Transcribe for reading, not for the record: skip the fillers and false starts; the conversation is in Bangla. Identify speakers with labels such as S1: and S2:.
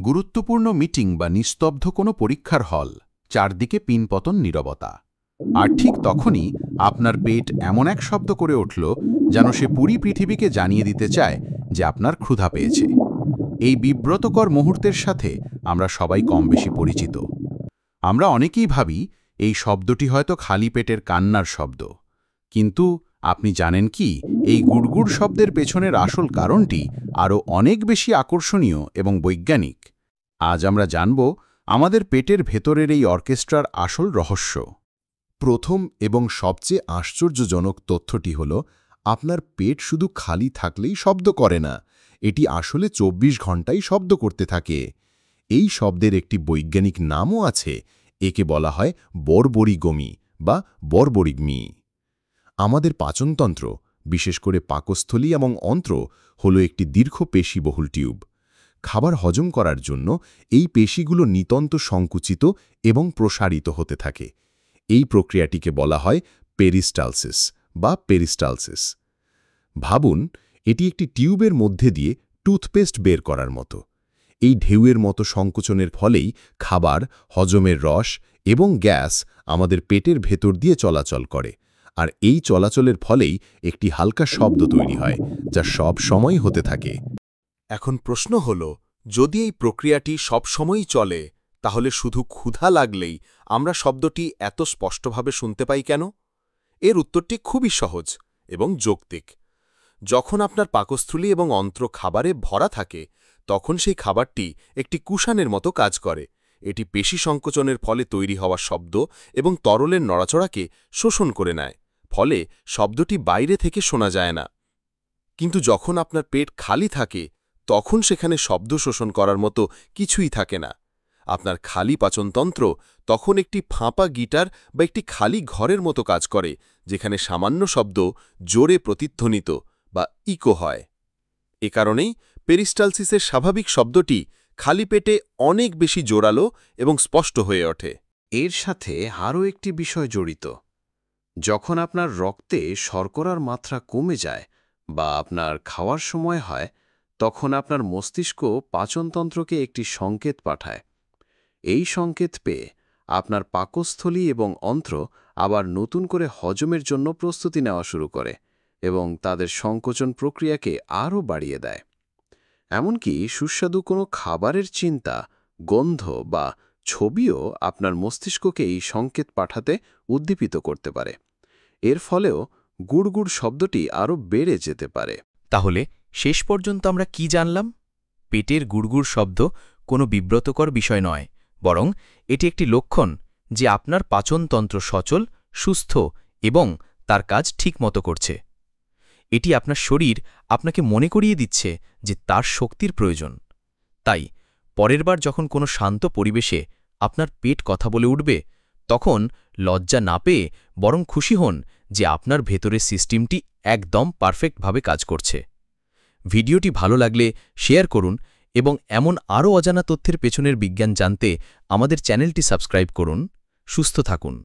S1: গুরুত্বপূর্ণ মিটিং বা নিস্তব্ধ কোনো পরীক্ষার হল, চারদিকে পিনপতন নীরবতা। আর ঠিক তখনই আপনার পেট এমন এক শব্দ করে উঠল যেন সে পুরী পৃথিবীকে জানিয়ে দিতে চায় যে আপনার ক্ষুধা পেয়েছে। এই বিব্রতকর মুহূর্তের সাথে আমরা সবাই কম বেশি পরিচিত। আমরা অনেকেই ভাবি এই শব্দটি হয়তো খালি পেটের কান্নার শব্দ, কিন্তু আপনি জানেন কি এই গুড়গুড় শব্দের পেছনের আসল কারণটি আরও অনেক বেশি আকর্ষণীয় এবং বৈজ্ঞানিক। আজ আমরা জানব আমাদের পেটের ভেতরের এই অর্কেস্ট্রার আসল রহস্য।
S2: প্রথম এবং সবচেয়ে আশ্চর্যজনক তথ্যটি হল, আপনার পেট শুধু খালি থাকলেই শব্দ করে না, এটি আসলে ২৪ ঘন্টাই শব্দ করতে থাকে। এই শব্দের একটি বৈজ্ঞানিক নামও আছে, একে বলা হয় বর্বরিগমি বা বর্বরিগমি। আমাদের পাচনতন্ত্র, বিশেষ করে পাকস্থলী এবং অন্ত্র, হল একটি দীর্ঘ পেশিবহুল টিউব। খাবার হজম করার জন্য এই পেশিগুলো নিতান্ত সংকুচিত এবং প্রসারিত হতে থাকে। এই প্রক্রিয়াটিকে বলা হয় পেরিস্টালসিস বা পেরিস্টালসিস। ভাবুন, এটি একটি টিউবের মধ্যে দিয়ে টুথপেস্ট বের করার মতো। এই ঢেউয়ের মতো সংকোচনের ফলেই খাবার, হজমের রস এবং গ্যাস আমাদের পেটের ভেতর দিয়ে চলাচল করে, আর এই চলাচলের ফলেই একটি হালকা শব্দ তৈরি হয়, যা সব সময় হতে থাকে।
S3: এখন প্রশ্ন হল, যদি এই প্রক্রিয়াটি সবসময়ই চলে, তাহলে শুধু ক্ষুধা লাগলেই আমরা শব্দটি এত স্পষ্টভাবে শুনতে পাই কেন? এর উত্তরটি খুবই সহজ এবং যৌক্তিক। যখন আপনার পাকস্থলী এবং অন্ত্র খাবারে ভরা থাকে, তখন সেই খাবারটি একটি কুশানের মতো কাজ করে। এটি পেশি সংকোচনের ফলে তৈরি হওয়া শব্দ এবং তরলের নড়াচড়াকে শোষণ করে নেয়, ফলে শব্দটি বাইরে থেকে শোনা যায় না। কিন্তু যখন আপনার পেট খালি থাকে, তখন সেখানে শব্দ শোষণ করার মতো কিছুই থাকে না। আপনার খালি পাচনতন্ত্র তখন একটি ফাঁপা গিটার বা একটি খালি ঘরের মতো কাজ করে, যেখানে সামান্য শব্দ জোরে প্রতিধ্বনিত বা ইকো হয়। এ কারণেই পেরিস্টালসিসের স্বাভাবিক শব্দটি খালি পেটে অনেক বেশি জোরালো এবং স্পষ্ট হয়ে ওঠে।
S4: এর সাথে আরও একটি বিষয় জড়িত। যখন আপনার রক্তে শর্করার মাত্রা কমে যায় বা আপনার খাওয়ার সময় হয়, তখন আপনার মস্তিষ্ক পাচনতন্ত্রকে একটি সংকেত পাঠায়। এই সংকেত পেয়ে আপনার পাকস্থলী এবং অন্ত্র আবার নতুন করে হজমের জন্য প্রস্তুতি নেওয়া শুরু করে এবং তাদের সংকোচন প্রক্রিয়াকে আরও বাড়িয়ে দেয়। এমনকি সুস্বাদু কোনো খাবারের চিন্তা, গন্ধ বা ছবিও আপনার মস্তিষ্ককে এই সংকেত পাঠাতে উদ্দীপিত করতে পারে। এর ফলেও গুড়গুড় শব্দটি আরও বেড়ে যেতে পারে।
S5: তাহলে শেষ পর্যন্ত আমরা কি জানলাম? পেটের গুড়গুড় শব্দ কোনো বিব্রতকর বিষয় নয়, বরং এটি একটি লক্ষণ যে আপনার পাচনতন্ত্র সচল, সুস্থ এবং তার কাজ ঠিকমতো করছে। এটি আপনার শরীর আপনাকে মনে করিয়ে দিচ্ছে যে তার শক্তির প্রয়োজন। তাই পরের বার যখন কোনো শান্ত পরিবেশে আপনার পেট কথা বলে উঠবে, তখন লজ্জা না পেয়ে বরং খুশি হন যে আপনার ভেতরের সিস্টেমটি একদম পারফেক্টভাবে কাজ করছে। ভিডিওটি ভালো লাগলে শেয়ার করুন এবং এমন আরও অজানা তথ্যের পেছনের বিজ্ঞান জানতে আমাদের চ্যানেলটি সাবস্ক্রাইব করুন। সুস্থ থাকুন।